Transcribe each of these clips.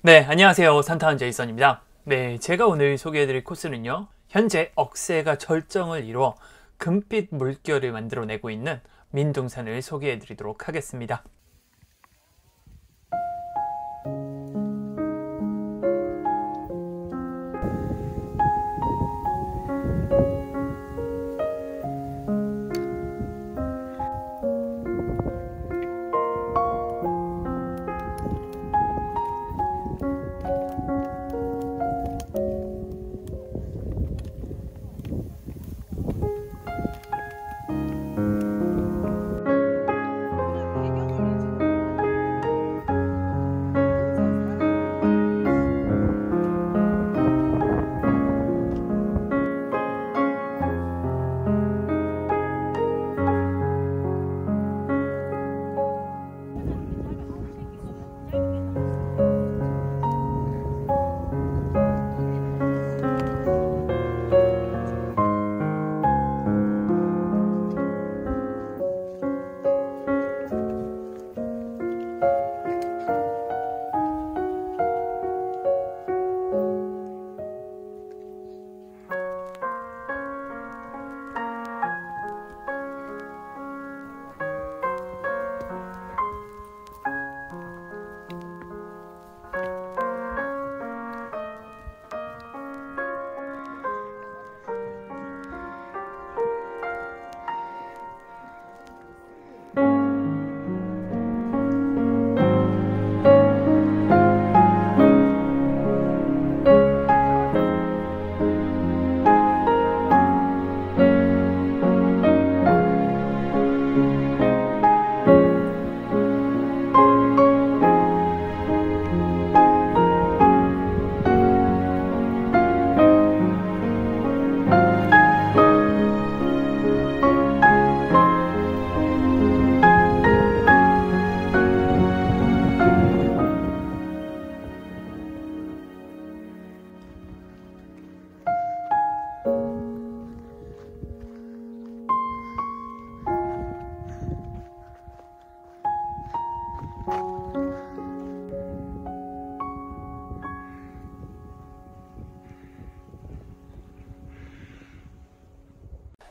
네, 안녕하세요. 산타한 제이선입니다. 네, 제가 오늘 소개해드릴 코스는요. 현재 억새가 절정을 이루어 금빛 물결을 만들어내고 있는 민둥산을 소개해드리도록 하겠습니다.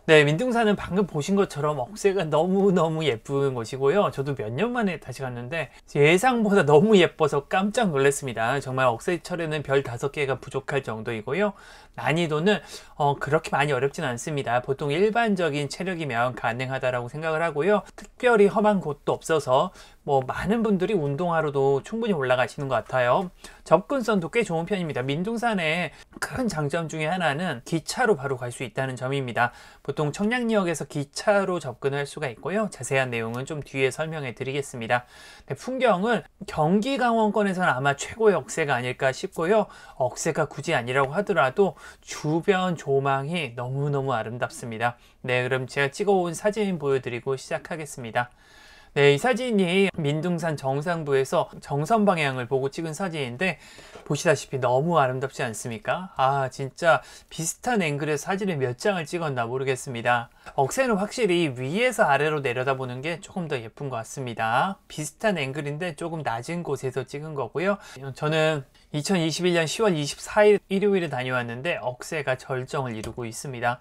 네, 민둥산은 방금 보신 것처럼 억새가 너무너무 예쁜 곳이고요. 저도 몇 년 만에 다시 갔는데 예상보다 너무 예뻐서 깜짝 놀랐습니다. 정말 억새철에는 별 5개가 부족할 정도이고요. 난이도는 그렇게 많이 어렵진 않습니다. 보통 일반적인 체력이면 가능하다라고 생각을 하고요. 특별히 험한 곳도 없어서 많은 분들이 운동하러도 충분히 올라가시는 것 같아요. 접근성도 꽤 좋은 편입니다. 민둥산의 큰 장점 중에 하나는 기차로 바로 갈 수 있다는 점입니다. 보통 청량리역에서 기차로 접근할 수가 있고요. 자세한 내용은 좀 뒤에 설명해 드리겠습니다. 네, 풍경은 경기 강원권에서는 아마 최고의 억새가 아닐까 싶고요. 억새가 굳이 아니라고 하더라도 주변 조망이 너무너무 아름답습니다. 네, 그럼 제가 찍어온 사진 보여드리고 시작하겠습니다. 네, 이 사진이 민둥산 정상부에서 정선 방향을 보고 찍은 사진인데 보시다시피 너무 아름답지 않습니까? 진짜 비슷한 앵글에서 사진을 몇 장을 찍었나 모르겠습니다. 억새는 확실히 위에서 아래로 내려다보는 게 조금 더 예쁜 것 같습니다. 비슷한 앵글인데 조금 낮은 곳에서 찍은 거고요. 저는 2021년 10월 24일 일요일에 다녀왔는데 억새가 절정을 이루고 있습니다.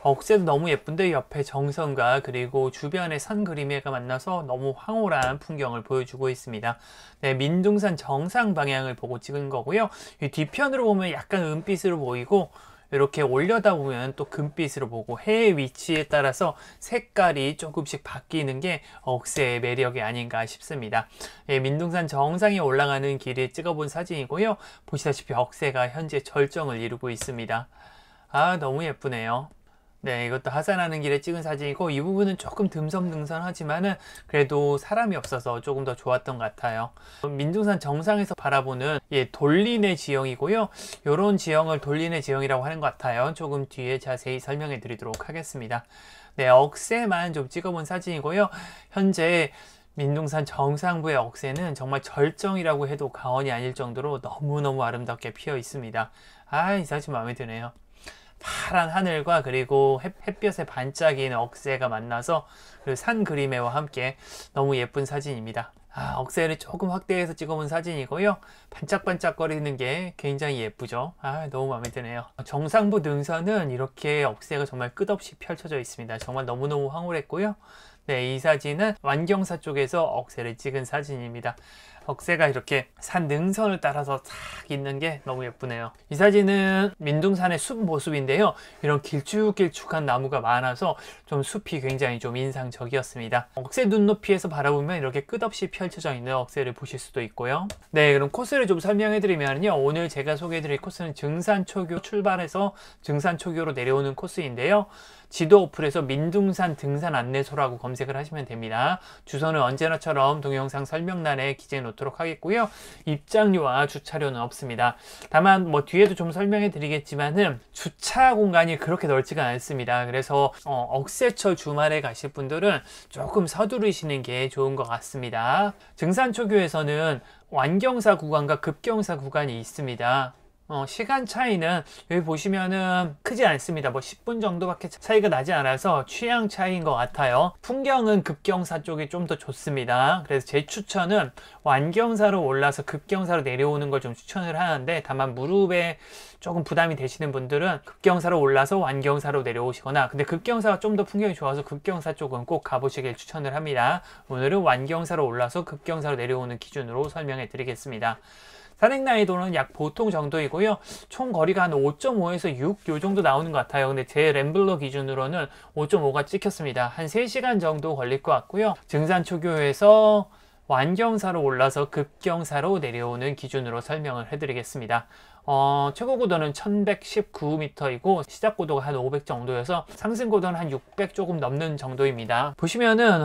억새도 너무 예쁜데 옆에 정선과 그리고 주변의 산 그림회가 만나서 너무 황홀한 풍경을 보여주고 있습니다. 네, 민둥산 정상 방향을 보고 찍은 거고요. 이 뒤편으로 보면 약간 은빛으로 보이고 이렇게 올려다 보면 또 금빛으로 보고 해의 위치에 따라서 색깔이 조금씩 바뀌는 게 억새의 매력이 아닌가 싶습니다. 예, 민둥산 정상에 올라가는 길에 찍어본 사진이고요. 보시다시피 억새가 현재 절정을 이루고 있습니다. 너무 예쁘네요. 네, 이것도 하산하는 길에 찍은 사진이고 이 부분은 조금 듬성듬성하지만은 그래도 사람이 없어서 조금 더 좋았던 것 같아요. 민둥산 정상에서 바라보는 돌리네 지형이고요. 이런 지형을 돌리네 지형이라고 하는 것 같아요. 조금 뒤에 자세히 설명해 드리도록 하겠습니다. 네, 억새만 좀 찍어본 사진이고요. 현재 민둥산 정상부의 억새는 정말 절정이라고 해도 과언이 아닐 정도로 너무너무 아름답게 피어 있습니다. 이 사진 마음에 드네요. 파란 하늘과 그리고 햇볕에 반짝이는 억새가 만나서 산 그림회와 함께 너무 예쁜 사진입니다. 억새를 조금 확대해서 찍어본 사진이고요. 반짝반짝거리는 게 굉장히 예쁘죠. 너무 마음에 드네요. 정상부 능선은 이렇게 억새가 정말 끝없이 펼쳐져 있습니다. 정말 너무너무 황홀했고요. 네, 이 사진은 완경사 쪽에서 억새를 찍은 사진입니다. 억새가 이렇게 산 능선을 따라서 탁 있는 게 너무 예쁘네요. 이 사진은 민둥산의 숲 모습인데요. 이런 길쭉길쭉한 나무가 많아서 좀 숲이 굉장히 좀 인상적이었습니다. 억새 눈높이에서 바라보면 이렇게 끝없이 펼쳐져 있는 억새를 보실 수도 있고요. 네, 그럼 코스를 좀 설명해 드리면요. 오늘 제가 소개해 드릴 코스는 증산초교 출발해서 증산초교로 내려오는 코스인데요. 지도 어플에서 민둥산 등산 안내소라고 검색을 하시면 됩니다. 주소는 언제나처럼 동영상 설명란에 기재해 놓도록 하겠고요. 입장료와 주차료는 없습니다. 다만 뭐 뒤에도 좀 설명해 드리겠지만은 주차 공간이 그렇게 넓지가 않습니다. 그래서 억새철 주말에 가실 분들은 조금 서두르시는 게 좋은 것 같습니다. 증산초교에서는 완경사 구간과 급경사 구간이 있습니다. 시간 차이는 여기 보시면은 크지 않습니다. 뭐 10분 정도밖에 차이가 나지 않아서 취향 차이인 것 같아요. 풍경은 급경사 쪽이 좀 더 좋습니다. 그래서 제 추천은 완경사로 올라서 급경사로 내려오는 걸 좀 추천을 하는데, 다만 무릎에 조금 부담이 되시는 분들은 급경사로 올라서 완경사로 내려오시거나, 근데 급경사가 좀 더 풍경이 좋아서 급경사 쪽은 꼭 가보시길 추천을 합니다. 오늘은 완경사로 올라서 급경사로 내려오는 기준으로 설명해 드리겠습니다. 산행 난이도는 약 보통 정도이고요. 총 거리가 한 5.5에서 6 요 정도 나오는 것 같아요. 근데 제 램블러 기준으로는 5.5가 찍혔습니다. 한 3시간 정도 걸릴 것 같고요. 증산초교에서 완경사로 올라서 급경사로 내려오는 기준으로 설명을 해드리겠습니다. 최고 고도는 1119m이고 시작 고도가 한 500 정도여서 상승 고도는 한 600 조금 넘는 정도입니다. 보시면은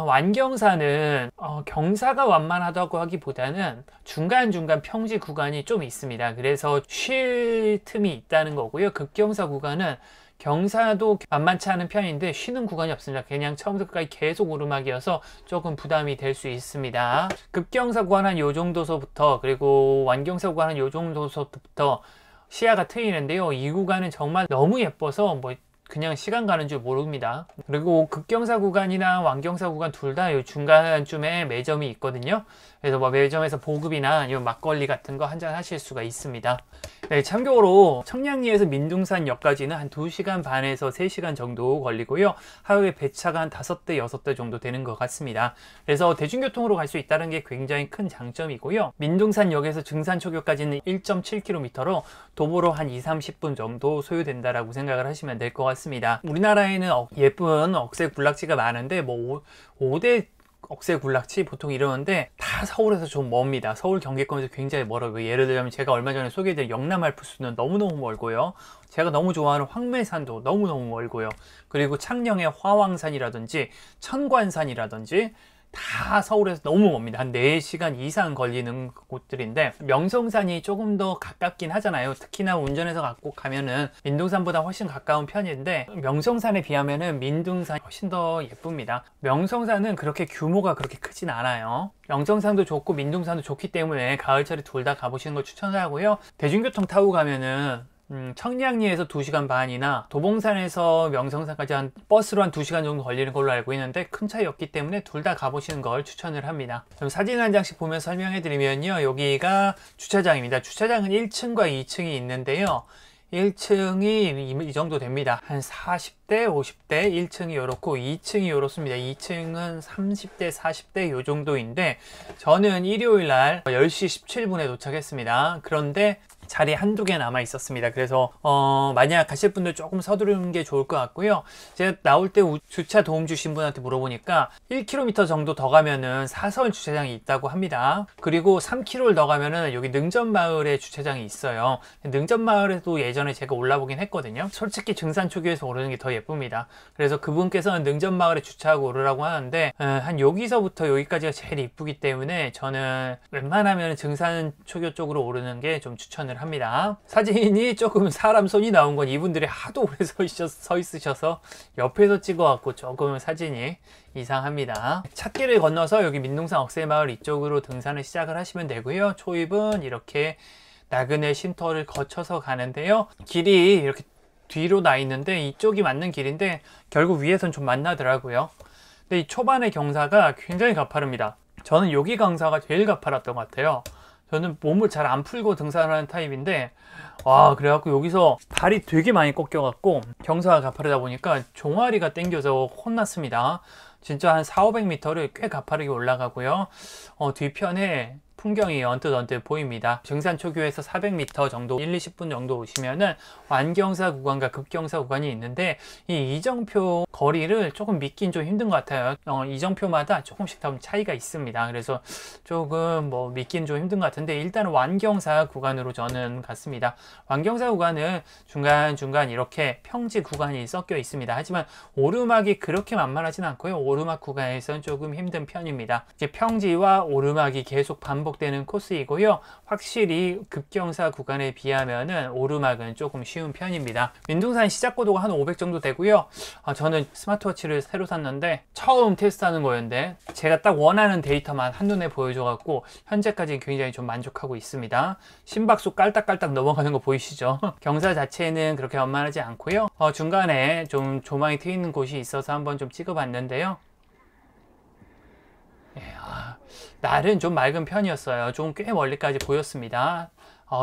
완경사는 경사가 완만하다고 하기보다는 중간중간 평지 구간이 좀 있습니다. 그래서 쉴 틈이 있다는 거고요. 급경사 구간은 경사도 만만치 않은 편인데 쉬는 구간이 없습니다. 그냥 처음부터 끝까지 계속 오르막이어서 조금 부담이 될 수 있습니다. 급경사 구간 한 요 정도서부터, 그리고 완경사 구간 한 요 정도서부터 시야가 트이는데요. 이 구간은 정말 너무 예뻐서 뭐 그냥 시간 가는 줄 모릅니다. 그리고 급경사 구간이나 완경사 구간 둘 다 중간쯤에 매점이 있거든요. 그래서 뭐 매점에서 보급이나 아니면 막걸리 같은 거 한잔 하실 수가 있습니다. 네, 참고로 청량리에서 민둥산역까지는 한 2시간 반에서 3시간 정도 걸리고요. 하루에 배차가 한 5대, 6대 정도 되는 것 같습니다. 그래서 대중교통으로 갈 수 있다는 게 굉장히 큰 장점이고요. 민둥산역에서 증산초교까지는 1.7km로 도보로 한 2-30분 정도 소요된다라고 생각을 하시면 될 것 같습니다. 우리나라에는 예쁜 억새 군락지가 많은데 뭐 5대 억새 군락지 보통 이러는데 다 서울에서 좀 멉니다. 서울 경기권에서 굉장히 멀어요. 예를 들면 제가 얼마 전에 소개해드린 영남 알프스는 너무너무 멀고요. 제가 너무 좋아하는 황매산도 너무너무 멀고요. 그리고 창녕의 화왕산이라든지 천관산이라든지 다 서울에서 너무 멉니다. 한 4시간 이상 걸리는 곳들인데, 명성산이 조금 더 가깝긴 하잖아요. 특히나 운전해서 갖고 가면은 민둥산보다 훨씬 가까운 편인데, 명성산에 비하면은 민둥산이 훨씬 더 예쁩니다. 명성산은 그렇게 규모가 그렇게 크진 않아요. 명성산도 좋고 민둥산도 좋기 때문에 가을철에 둘 다 가보시는 걸 추천을 하고요. 대중교통 타고 가면은 청량리에서 2시간 반이나 도봉산에서 명성산까지 한 버스로 한 2시간 정도 걸리는 걸로 알고 있는데, 큰 차이 없기 때문에 둘 다 가보시는 걸 추천을 합니다. 그럼 사진 한 장씩 보면서 설명해 드리면요. 여기가 주차장입니다. 주차장은 1층과 2층이 있는데요. 1층이 이 정도 됩니다. 한 40대, 50대, 1층이 요렇고 2층이 요렇습니다. 2층은 30대, 40대 요 정도인데, 저는 일요일 날 10시 17분에 도착했습니다. 그런데 자리 한두 개 남아 있었습니다. 그래서 만약 가실 분들 조금 서두르는 게 좋을 것 같고요. 제가 나올 때 주차 도움 주신 분한테 물어보니까 1km 정도 더 가면은 사설 주차장이 있다고 합니다. 그리고 3km를 더 가면은 여기 능전마을에 주차장이 있어요. 능전마을에도 예전에 제가 올라보긴 했거든요. 솔직히 증산초교에서 오르는 게 더 예쁩니다. 그래서 그분께서는 능전마을에 주차하고 오르라고 하는데, 한 여기서부터 여기까지가 제일 이쁘기 때문에 저는 웬만하면 증산초교 쪽으로 오르는 게 좀 추천을 합니다. 사진이 조금 사람 손이 나온 건 이분들이 하도 오래 서 있으셔서 옆에서 찍어갖고 조금 사진이 이상합니다. 찻길을 건너서 여기 민둥산 억새마을 이쪽으로 등산을 시작을 하시면 되고요. 초입은 이렇게 나그네 쉼터를 거쳐서 가는데요. 길이 이렇게 뒤로 나 있는데 이쪽이 맞는 길인데 결국 위에선 좀 만나더라고요. 근데 이 초반의 경사가 굉장히 가파릅니다. 저는 여기 경사가 제일 가팔랐던 것 같아요. 저는 몸을 잘 안 풀고 등산하는 타입인데, 와, 그래갖고 여기서 발이 되게 많이 꺾여갖고 경사가 가파르다 보니까 종아리가 땡겨서 혼났습니다. 진짜 한 400~500m를 꽤 가파르게 올라가고요. 뒤편에 풍경이 언뜻 보입니다. 증산 초교에서 400m 정도 1~20분 정도 오시면은 완경사 구간과 급경사 구간이 있는데, 이 이정표 거리를 조금 믿긴 좀 힘든 것 같아요. 이정표마다 조금씩 더 차이가 있습니다. 그래서 조금 뭐 믿긴 좀 힘든 것 같은데, 일단 완경사 구간으로 저는 갔습니다. 완경사 구간은 중간중간 이렇게 평지 구간이 섞여 있습니다. 하지만 오르막이 그렇게 만만하진 않고요. 오르막 구간에서는 조금 힘든 편입니다. 이제 평지와 오르막이 계속 반복되는 코스이고요. 확실히 급경사 구간에 비하면은 오르막은 조금 쉬운 편입니다. 민둥산 시작 고도가 한 500 정도 되고요. 저는 스마트워치를 새로 샀는데 처음 테스트하는 거였는데 제가 딱 원하는 데이터만 한눈에 보여줘갖고 현재까지 굉장히 좀 만족하고 있습니다. 심박수 깔딱깔딱 넘어가는 거 보이시죠? 경사 자체는 그렇게 만만하지 않고요. 중간에 좀 조망이 트이는 곳이 있어서 한번 좀 찍어봤는데요. 날은 좀 맑은 편이었어요. 좀 꽤 멀리까지 보였습니다.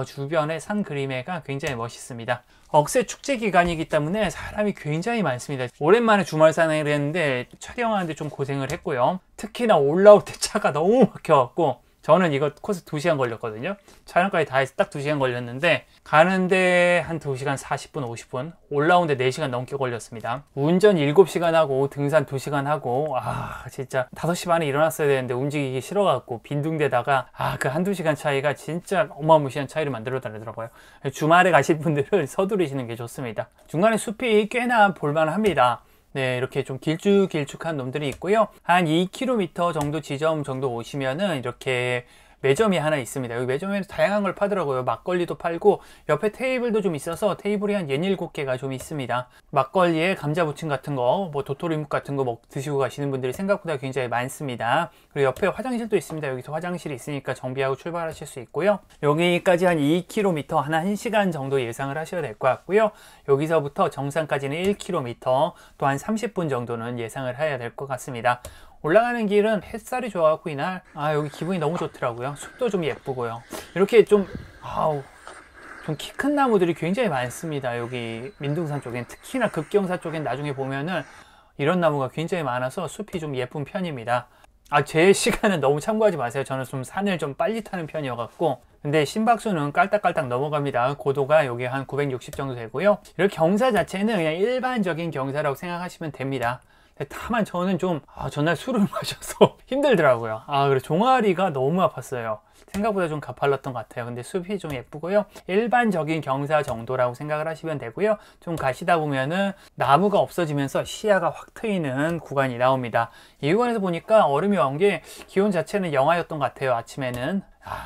주변의 산 그림회가 굉장히 멋있습니다. 억새 축제 기간이기 때문에 사람이 굉장히 많습니다. 오랜만에 주말 산행을 했는데 촬영하는데 좀 고생을 했고요. 특히나 올라올 때 차가 너무 막혀갖고, 저는 이거 코스 2시간 걸렸거든요. 촬영까지 다 해서 딱 2시간 걸렸는데, 가는데 한 2시간 40분, 50분, 올라오는데 4시간 넘게 걸렸습니다. 운전 7시간 하고 등산 2시간 하고, 진짜 5시 반에 일어났어야 되는데 움직이기 싫어갖고 빈둥대다가 그 한두 시간 차이가 진짜 어마무시한 차이를 만들어 달더라고요. 주말에 가실 분들은 서두르시는 게 좋습니다. 중간에 숲이 꽤나 볼만합니다. 네, 이렇게 좀 길쭉길쭉한 놈들이 있고요. 한 2km 정도 지점 정도 오시면은 이렇게 매점이 하나 있습니다. 여기 매점에는 다양한 걸 파더라고요. 막걸리도 팔고 옆에 테이블도 좀 있어서 테이블이 한 6~7개가 좀 있습니다. 막걸리에 감자부침 같은 거, 뭐 도토리묵 같은 거 드시고 가시는 분들이 생각보다 굉장히 많습니다. 그리고 옆에 화장실도 있습니다. 여기서 화장실이 있으니까 정비하고 출발하실 수 있고요. 여기까지 한 2km, 한 1시간 정도 예상을 하셔야 될 것 같고요. 여기서부터 정상까지는 1km, 또 한 30분 정도는 예상을 해야 될 것 같습니다. 올라가는 길은 햇살이 좋아갖고 이날 여기 기분이 너무 좋더라고요. 숲도 좀 예쁘고요. 이렇게 좀 키 큰 나무들이 굉장히 많습니다. 여기 민둥산 쪽엔, 특히나 급경사 쪽엔 나중에 보면은 이런 나무가 굉장히 많아서 숲이 좀 예쁜 편입니다. 제 시간은 너무 참고하지 마세요. 저는 좀 산을 좀 빨리 타는 편이어갖고. 근데 심박수는 깔딱깔딱 넘어갑니다. 고도가 여기 한 960 정도 되고요. 이렇게 경사 자체는 그냥 일반적인 경사라고 생각하시면 됩니다. 다만 저는 좀 전날 술을 마셔서 힘들더라고요. 그리고 종아리가 너무 아팠어요. 생각보다 좀 가팔랐던 것 같아요. 근데 숲이 좀 예쁘고요. 일반적인 경사 정도라고 생각을 하시면 되고요. 좀 가시다 보면은 나무가 없어지면서 시야가 확 트이는 구간이 나옵니다. 이 구간에서 보니까 얼음이 온 게 기온 자체는 영하였던 것 같아요. 아침에는.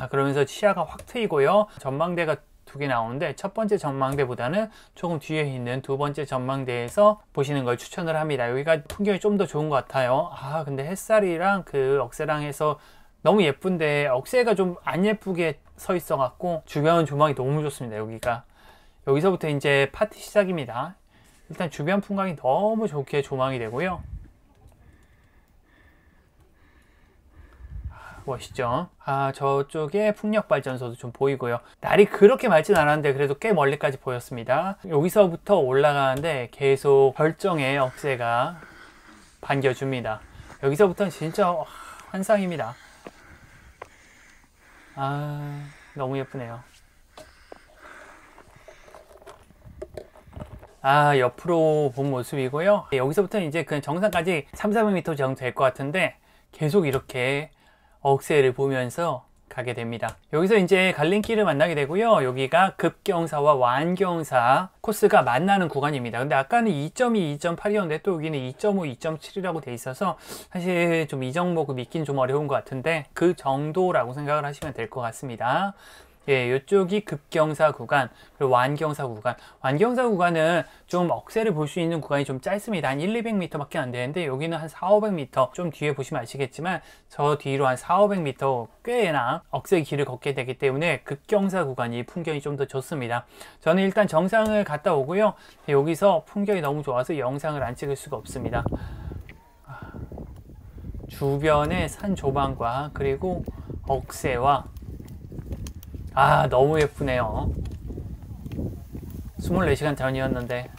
그러면서 시야가 확 트이고요. 전망대가 2개 나오는데, 첫 번째 전망대보다는 조금 뒤에 있는 두 번째 전망대에서 보시는 걸 추천을 합니다. 여기가 풍경이 좀 더 좋은 것 같아요. 근데 햇살이랑 그 억새랑 해서 너무 예쁜데 억새가 좀 안 예쁘게 서 있어 갖고 주변 조망이 너무 좋습니다. 여기서부터 이제 파티 시작입니다. 일단 주변 풍광이 너무 좋게 조망이 되고요. 멋있죠? 저쪽에 풍력발전소도 좀 보이고요. 날이 그렇게 맑진 않았는데 그래도 꽤 멀리까지 보였습니다. 여기서부터 올라가는데 계속 별정의 억새가 반겨줍니다. 여기서부터는 진짜 환상입니다. 너무 예쁘네요. 옆으로 본 모습이고요. 여기서부터는 이제 그냥 정상까지 300~400m 정도 될 것 같은데, 계속 이렇게 억새를 보면서 가게 됩니다. 여기서 이제 갈림길을 만나게 되고요. 여기가 급경사와 완경사 코스가 만나는 구간입니다. 근데 아까는 2.2, 2.8이었는데 또 여기는 2.5, 2.7이라고 돼 있어서 사실 좀 이 정보를 믿긴 좀 어려운 것 같은데, 그 정도라고 생각을 하시면 될 것 같습니다. 이쪽이 급경사 구간, 그리고 완경사 구간. 완경사 구간은 좀 억새를 볼 수 있는 구간이 좀 짧습니다. 한 1~200m 밖에 안 되는데, 여기는 한 400~500m, 좀 뒤에 보시면 아시겠지만 저 뒤로 한 400~500m 꽤나 억새 길을 걷게 되기 때문에 급경사 구간이 풍경이 좀 더 좋습니다. 저는 일단 정상을 갔다 오고요. 여기서 풍경이 너무 좋아서 영상을 안 찍을 수가 없습니다. 주변의 산 조망과 그리고 억새와 너무 예쁘네요. 24시간 전이었는데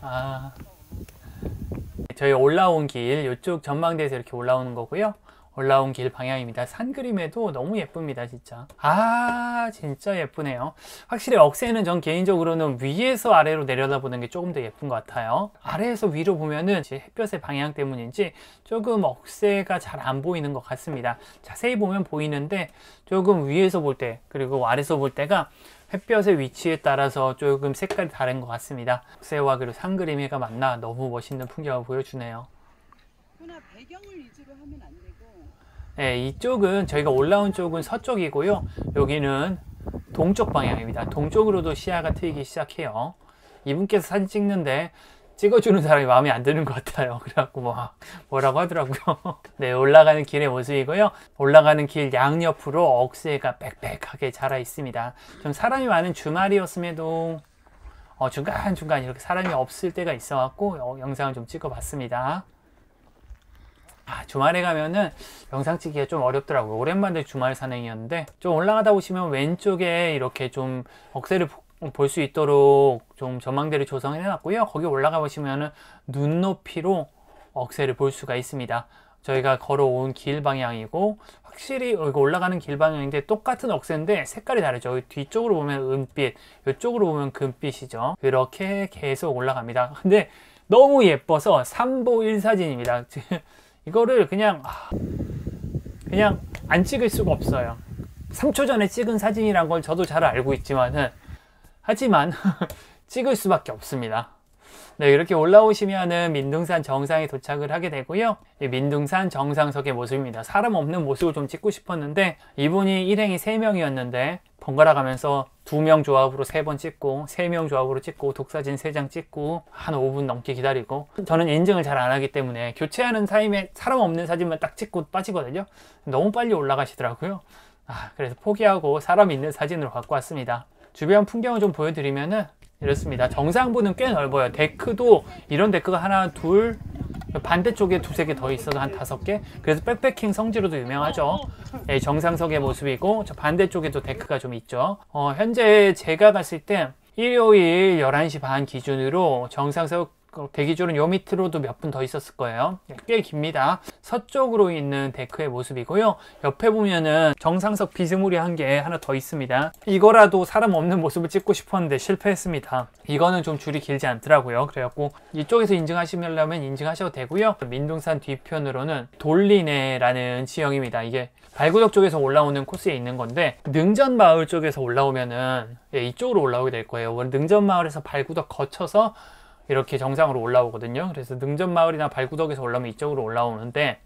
저희 올라온 길 이쪽 전망대에서 이렇게 올라오는 거고요. 올라온 길 방향입니다. 산 그림에도 너무 예쁩니다. 진짜 진짜 예쁘네요. 확실히 억새는 전 개인적으로는 위에서 아래로 내려다보는 게 조금 더 예쁜 것 같아요. 아래에서 위로 보면은 햇볕의 방향 때문인지 조금 억새가 잘 안 보이는 것 같습니다. 자세히 보면 보이는데 조금 위에서 볼 때 그리고 아래에서 볼 때가 햇볕의 위치에 따라서 조금 색깔이 다른 것 같습니다. 억새와 그리고 산 그림이가 만나 너무 멋있는 풍경을 보여주네요. 그러나 배경을 위주로 하면 안 되고. 네, 이쪽은 저희가 올라온 쪽은 서쪽이고요. 여기는 동쪽 방향입니다. 동쪽으로도 시야가 트이기 시작해요. 이분께서 사진 찍는데 찍어주는 사람이 마음에 안 드는 것 같아요. 그래갖고 뭐라고 하더라고요. 네, 올라가는 길의 모습이고요. 올라가는 길 양옆으로 억새가 빽빽하게 자라 있습니다. 좀 사람이 많은 주말이었음에도 중간중간 이렇게 사람이 없을 때가 있어갖고 영상을 좀 찍어봤습니다. 주말에 가면은 영상 찍기가 좀 어렵더라고요. 오랜만에 주말 산행이었는데 좀 올라가다 보시면 왼쪽에 이렇게 좀 억새를 볼 수 있도록 좀 전망대를 조성해 놨고요. 거기 올라가 보시면은 눈높이로 억새를 볼 수가 있습니다. 저희가 걸어온 길 방향이고 확실히 이거 올라가는 길 방향인데 똑같은 억새인데 색깔이 다르죠. 뒤쪽으로 보면 은빛, 이쪽으로 보면 금빛이죠. 이렇게 계속 올라갑니다. 근데 너무 예뻐서 3보 1사진입니다. 이거를 그냥 안 찍을 수가 없어요. 3초 전에 찍은 사진이란 걸 저도 잘 알고 있지만은 하지만 찍을 수밖에 없습니다. 네, 이렇게 올라오시면은 민둥산 정상에 도착을 하게 되고요. 이 민둥산 정상석의 모습입니다. 사람 없는 모습을 좀 찍고 싶었는데 이분이 일행이 3명이었는데 번갈아 가면서 2명 조합으로 3번 찍고 3명 조합으로 찍고 독사진 3장 찍고 한 5분 넘게 기다리고 저는 인증을 잘 안 하기 때문에 교체하는 타임에 사람 없는 사진만 딱 찍고 빠지거든요. 너무 빨리 올라가시더라고요. 그래서 포기하고 사람 있는 사진으로 갖고 왔습니다. 주변 풍경을 좀 보여드리면은 이렇습니다. 정상부는 꽤 넓어요. 데크도 이런 데크가 하나, 둘, 반대쪽에 2-3개 더 있어서 한 5개. 그래서 백패킹 성지로도 유명하죠. 네, 정상석의 모습이고 저 반대쪽에도 데크가 좀 있죠. 현재 제가 갔을 때 일요일 11시 반 기준으로 정상석 대기줄은 요 밑으로도 몇 분 더 있었을 거예요. 꽤 깁니다. 서쪽으로 있는 데크의 모습이고요. 옆에 보면은 정상석 비스무리한 게 하나 더 있습니다. 이거라도 사람 없는 모습을 찍고 싶었는데 실패했습니다. 이거는 좀 줄이 길지 않더라고요. 그래갖고 이쪽에서 인증하시려면 인증하셔도 되고요. 민둥산 뒤편으로는 돌리네라는 지형입니다. 이게 발구덕 쪽에서 올라오는 코스에 있는 건데 능전마을 쪽에서 올라오면은 이쪽으로 올라오게 될 거예요. 능전마을에서 발구덕 거쳐서 이렇게 정상으로 올라오거든요. 그래서 능전마을이나 발구덕에서 올라오면 이쪽으로 올라오는데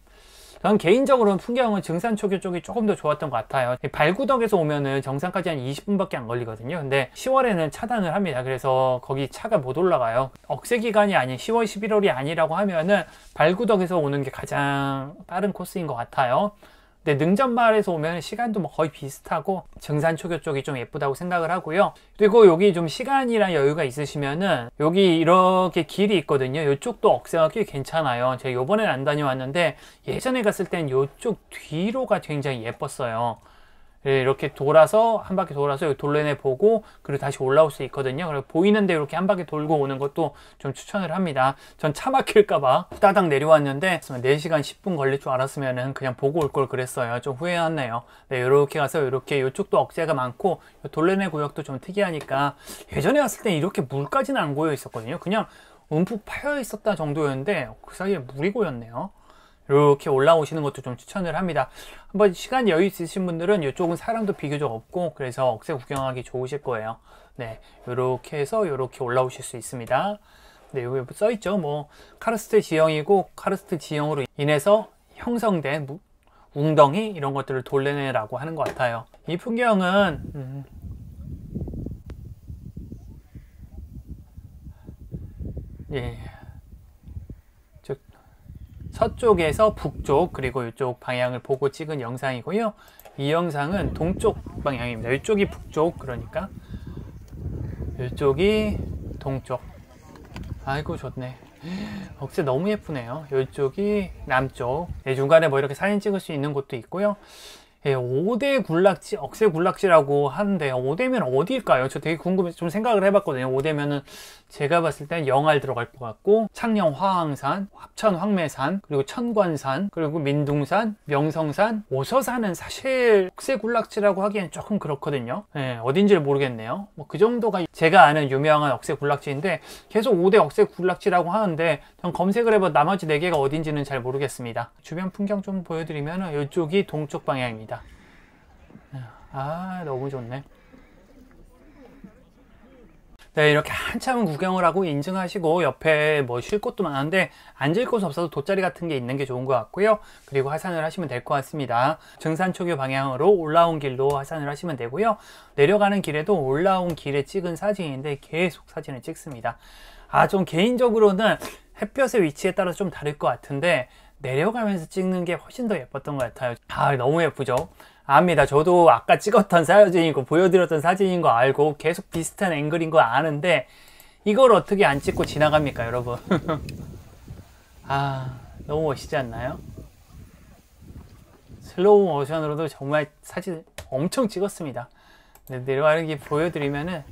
저는 개인적으로는 풍경은 증산초교 쪽이 조금 더 좋았던 것 같아요. 발구덕에서 오면은 정상까지 한 20분밖에 안 걸리거든요. 근데 10월에는 차단을 합니다. 그래서 거기 차가 못 올라가요. 억새 기간이 아닌 10월, 11월이 아니라고 하면은 발구덕에서 오는 게 가장 빠른 코스인 것 같아요. 근데 능전마을에서 오면 시간도 거의 비슷하고 증산초교 쪽이 좀 예쁘다고 생각을 하고요. 그리고 여기 좀 시간이랑 여유가 있으시면은 여기 이렇게 길이 있거든요. 이쪽도 억새가 꽤 괜찮아요. 제가 요번엔 안 다녀왔는데 예전에 갔을 땐 이쪽 뒤로가 굉장히 예뻤어요. 이렇게 돌아서 한 바퀴 돌아서 돌레네 보고 그리고 다시 올라올 수 있거든요. 그리고 보이는데 이렇게 한 바퀴 돌고 오는 것도 좀 추천을 합니다. 전 차 막힐까봐 따닥 내려왔는데 4시간 10분 걸릴 줄 알았으면 그냥 보고 올 걸 그랬어요. 좀 후회했네요. 네, 이렇게 가서 이렇게 이쪽도 억새가 많고 돌레네 구역도 좀 특이하니까 예전에 왔을 때 이렇게 물까지는 안 고여 있었거든요. 그냥 움푹 파여 있었다 정도였는데 그 사이에 물이 고였네요. 이렇게 올라오시는 것도 좀 추천을 합니다. 한번 시간 여유 있으신 분들은 이쪽은 사람도 비교적 없고 그래서 억새 구경하기 좋으실 거예요. 네, 이렇게 해서 이렇게 올라오실 수 있습니다. 네, 여기 써있죠. 카르스트 지형이고 카르스트 지형으로 인해서 형성된 웅덩이 이런 것들을 돌레네라고 하는 것 같아요. 이 풍경은 서쪽에서 북쪽 그리고 이쪽 방향을 보고 찍은 영상이고요. 이 영상은 동쪽 방향입니다. 이쪽이 북쪽, 그러니까 이쪽이 동쪽. 아이고 좋네. 억새 너무 예쁘네요. 이쪽이 남쪽. 네, 중간에 뭐 이렇게 사진 찍을 수 있는 곳도 있고요. 예, 5대 군락지, 억새 군락지라고 하는데 5대면 어디일까요? 저 되게 궁금해서 좀 생각을 해봤거든요. 5대면은 제가 봤을 땐 영알 들어갈 것 같고, 창녕 화항산, 합천 황매산, 그리고 천관산, 그리고 민둥산, 명성산, 오서산은 사실 억새 군락지라고 하기엔 조금 그렇거든요. 예, 어딘지를 모르겠네요. 뭐 그 정도가 제가 아는 유명한 억새 군락지인데 계속 5대 억새 군락지라고 하는데 전 검색을 해봐 나머지 4개가 어딘지는 잘 모르겠습니다. 주변 풍경 좀 보여드리면 이쪽이 동쪽 방향입니다. 아, 너무 좋네. 네, 이렇게 한참 구경을 하고 인증하시고 옆에 뭐 쉴 곳도 많은데 앉을 곳 없어서 돗자리 같은 게 있는 게 좋은 것 같고요. 그리고 하산을 하시면 될 것 같습니다. 증산초교 방향으로 올라온 길로 하산을 하시면 되고요. 내려가는 길에도 올라온 길에 찍은 사진인데 계속 사진을 찍습니다. 아, 좀 개인적으로는 햇볕의 위치에 따라서 좀 다를 것 같은데 내려가면서 찍는 게 훨씬 더 예뻤던 것 같아요. 아, 너무 예쁘죠? 압니다. 저도 아까 찍었던 사진인 거 보여드렸던 사진인 거 알고 계속 비슷한 앵글인 거 아는데 이걸 어떻게 안 찍고 지나갑니까, 여러분? 아, 너무 멋있지 않나요? 슬로우 모션으로도 정말 사진 엄청 찍었습니다. 내려가는 길 보여드리면은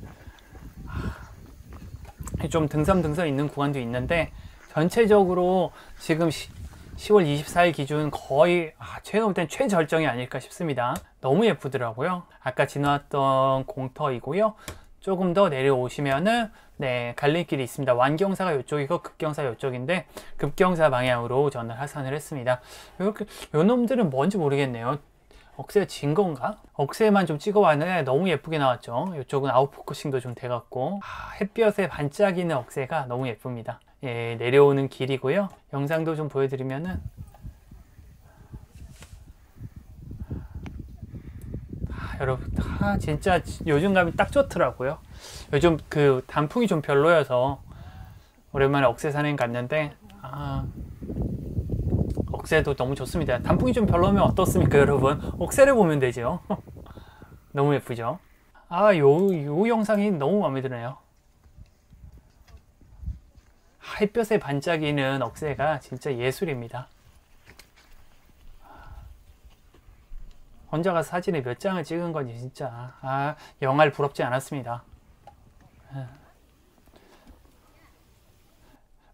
좀 등섬 있는 구간도 있는데 전체적으로 지금 10월 24일 기준 거의 제가 볼 땐 최절정이 아닐까 싶습니다. 너무 예쁘더라고요. 아까 지나왔던 공터이고요. 조금 더 내려오시면은 네, 갈림길이 있습니다. 완경사가 이쪽이고 급경사 이쪽인데 급경사 방향으로 저는 하산을 했습니다. 이렇게 요 놈들은 뭔지 모르겠네요. 억새가 진 건가? 억새만 좀 찍어봤는데 너무 예쁘게 나왔죠. 이쪽은 아웃포커싱도 좀 돼갖고 햇볕에 반짝이는 억새가 너무 예쁩니다. 예, 내려오는 길이고요. 영상도 좀 보여드리면은 여러분 진짜 요즘 가면 딱 좋더라고요. 요즘 그 단풍이 좀 별로여서 오랜만에 억새 산행 갔는데 억새도 너무 좋습니다. 단풍이 좀 별로면 어떻습니까, 여러분? 억새를 보면 되죠. 너무 예쁘죠? 요 영상이 너무 마음에 드네요. 햇볕에 반짝이는 억새가 진짜 예술입니다. 혼자 가서 사진을 몇 장을 찍은 건지 진짜 영알 부럽지 않았습니다.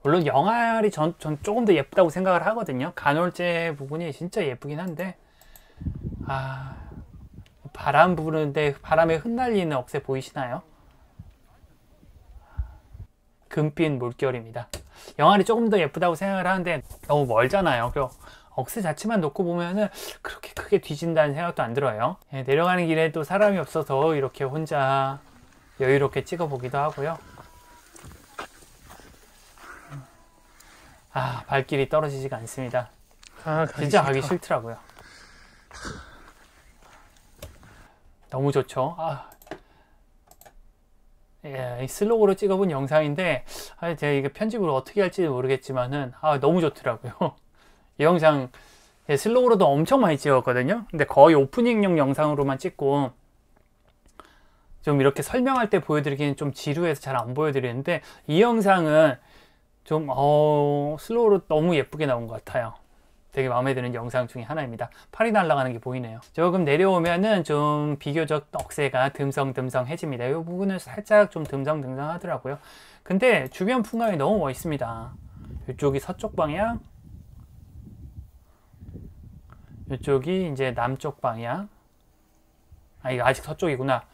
물론 영알이 전 조금 더 예쁘다고 생각을 하거든요. 간헐제 부분이 진짜 예쁘긴 한데 바람 부는데 바람에 흩날리는 억새 보이시나요? 금빛 물결입니다. 영알이 조금 더 예쁘다고 생각을 하는데 너무 멀잖아요. 그리고 억새 자체만 놓고 보면은 그렇게 크게 뒤진다는 생각도 안 들어요. 예, 내려가는 길에 또 사람이 없어서 이렇게 혼자 여유롭게 찍어보기도 하고요. 발길이 떨어지지가 않습니다. 진짜 가기 싫더라고요. 너무 좋죠. 예, 슬로우로 찍어본 영상인데 제가 이게 편집을 어떻게 할지 모르겠지만은 너무 좋더라고요. 이 영상 슬로우로도 엄청 많이 찍었거든요. 근데 거의 오프닝용 영상으로만 찍고 좀 이렇게 설명할 때 보여드리기는 좀 지루해서 잘 안 보여드리는데 이 영상은 좀 슬로우로 너무 예쁘게 나온 것 같아요. 되게 마음에 드는 영상 중에 하나입니다. 팔이 날아가는 게 보이네요. 조금 내려오면은 좀 비교적 억새가 듬성듬성해집니다. 이 부분은 살짝 좀 듬성듬성 하더라고요. 근데 주변 풍광이 너무 멋있습니다. 이쪽이 서쪽 방향, 이쪽이 이제 남쪽 방향. 이거 아직 서쪽이구나.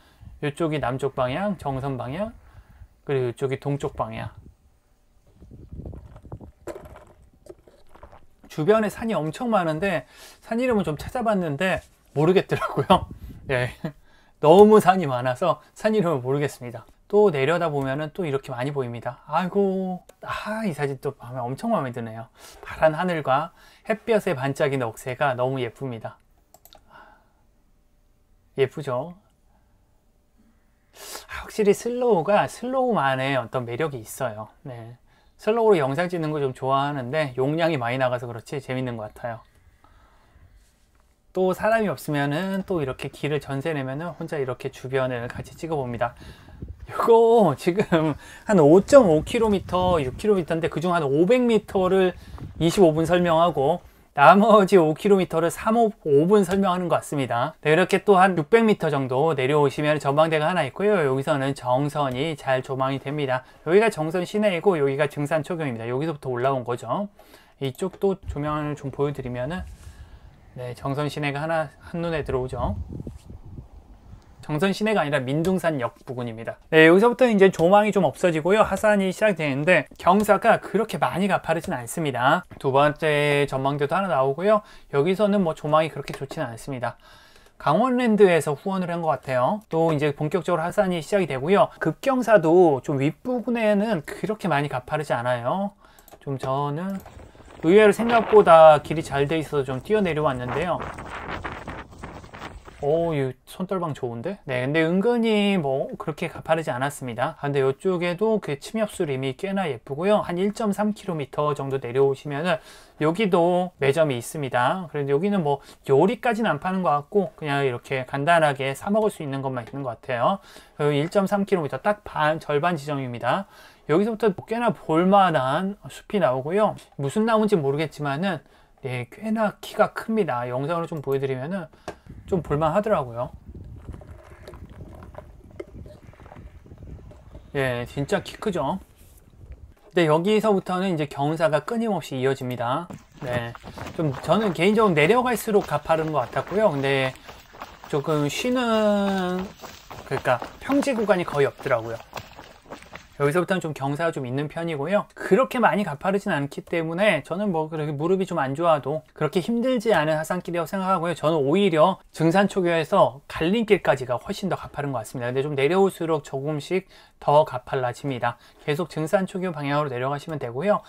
이쪽이 남쪽 방향, 정선 방향, 그리고 이쪽이 동쪽 방향. 주변에 산이 엄청 많은데 산 이름은 좀 찾아봤는데 모르겠더라고요. 예, 너무 산이 많아서 산 이름을 모르겠습니다. 또 내려다 보면은 또 이렇게 많이 보입니다. 아이고, 이 사진 또 엄청 마음에 드네요. 파란 하늘과 햇볕에 반짝이는 억새가 너무 예쁩니다. 예쁘죠? 확실히 슬로우가 슬로우만의 어떤 매력이 있어요. 네. 슬로우로 영상 찍는 거 좀 좋아하는데 용량이 많이 나가서 그렇지 재밌는 것 같아요. 또 사람이 없으면은 또 이렇게 길을 전세 내면은 혼자 이렇게 주변을 같이 찍어 봅니다. 이거 지금 한 5.5km, 6km인데 그중 한 500m를 25분 설명하고 나머지 5km를 5분 설명하는 것 같습니다. 네, 이렇게 또 한 600m 정도 내려오시면 전망대가 하나 있고요. 여기서는 정선이 잘 조망이 됩니다. 여기가 정선 시내이고 여기가 증산 초경입니다. 여기서부터 올라온 거죠. 이쪽도 조명을 좀 보여드리면은 네, 정선 시내가 하나 한눈에 들어오죠. 정선 시내가 아니라 민둥산역 부근입니다. 네, 여기서부터 이제 조망이 좀 없어지고요. 하산이 시작되는데 경사가 그렇게 많이 가파르진 않습니다. 두 번째 전망대도 하나 나오고요. 여기서는 뭐 조망이 그렇게 좋지는 않습니다. 강원랜드에서 후원을 한 것 같아요. 또 이제 본격적으로 하산이 시작이 되고요. 급경사도 좀 윗부분에는 그렇게 많이 가파르지 않아요. 좀 저는 의외로 생각보다 길이 잘 돼 있어서 좀 뛰어내려왔는데요. 오, 이 손떨방 좋은데? 네, 근데 은근히 뭐 그렇게 가파르지 않았습니다. 근데 이쪽에도 그 침엽수림이 꽤나 예쁘고요. 한 1.3km 정도 내려오시면은 여기도 매점이 있습니다. 그런데 여기는 뭐 요리까지는 안 파는 것 같고 그냥 이렇게 간단하게 사 먹을 수 있는 것만 있는 것 같아요. 1.3km 딱 절반 지점입니다. 여기서부터 꽤나 볼만한 숲이 나오고요. 무슨 나무인지 모르겠지만은 네, 꽤나 키가 큽니다. 영상으로 좀 보여드리면은 좀 볼만 하더라고요. 예, 진짜 키 크죠? 근데 여기서부터는 이제 경사가 끊임없이 이어집니다. 네, 좀 저는 개인적으로 내려갈수록 가파른 것 같았고요. 근데 조금 쉬는, 그러니까 평지 구간이 거의 없더라고요. 여기서부터는 좀 경사가 좀 있는 편이고요. 그렇게 많이 가파르진 않기 때문에 저는 뭐 그렇게 무릎이 좀 안 좋아도 그렇게 힘들지 않은 하산길이라고 생각하고요. 저는 오히려 증산초교에서 갈림길까지가 훨씬 더 가파른 것 같습니다. 근데 좀 내려올수록 조금씩 더 가팔라집니다. 계속 증산초교 방향으로 내려가시면 되고요.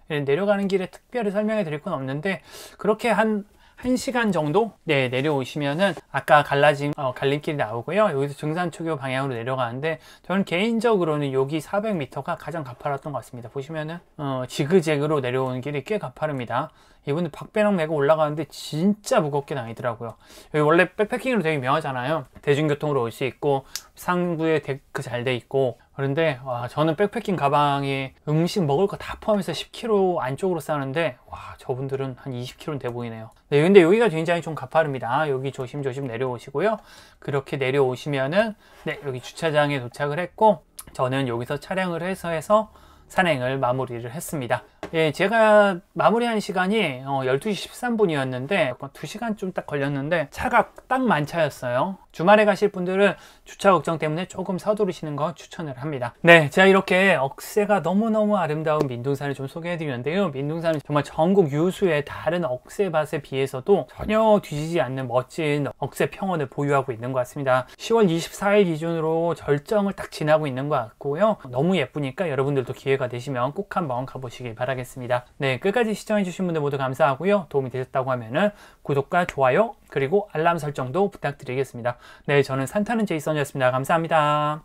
내려가는 길에 특별히 설명해 드릴 건 없는데 그렇게 한 1시간 정도 네, 내려오시면은 아까 갈라진 갈림길이 나오고요. 여기서 증산초교 방향으로 내려가는데 저는 개인적으로는 여기 400m가 가장 가파랐던 것 같습니다. 보시면은 지그재그로 내려오는 길이 꽤 가파릅니다. 이분들 박배낭 메고 올라가는데 진짜 무겁게 다니더라고요. 여기 원래 백패킹으로 되게 유명하잖아요. 대중교통으로 올 수 있고 상부에 데크 잘 돼 있고 그런데 와, 저는 백패킹 가방에 음식 먹을 거 다 포함해서 10kg 안쪽으로 싸는데 와, 저분들은 한 20kg는 돼 보이네요. 네, 근데 여기가 굉장히 좀 가파릅니다. 여기 조심조심 내려오시고요. 그렇게 내려오시면은 네, 여기 주차장에 도착을 했고 저는 여기서 차량을 해서 산행을 마무리를 했습니다. 예, 제가 마무리한 시간이 12시 13분이었는데 2시간 좀 딱 걸렸는데 차가 딱 만차였어요. 주말에 가실 분들은 주차 걱정 때문에 조금 서두르시는 거 추천을 합니다. 네, 제가 이렇게 억새가 너무너무 아름다운 민둥산을 좀 소개해 드렸는데요. 민둥산은 정말 전국 유수의 다른 억새밭에 비해서도 전혀 뒤지지 않는 멋진 억새 평원을 보유하고 있는 것 같습니다. 10월 24일 기준으로 절정을 딱 지나고 있는 것 같고요. 너무 예쁘니까 여러분들도 기회가 되시면 꼭 한번 가보시길 바라겠습니다. 네, 끝까지 시청해 주신 분들 모두 감사하고요. 도움이 되셨다고 하면은 구독과 좋아요 그리고 알람 설정도 부탁드리겠습니다. 네, 저는 산타는 제이슨이었습니다. 감사합니다.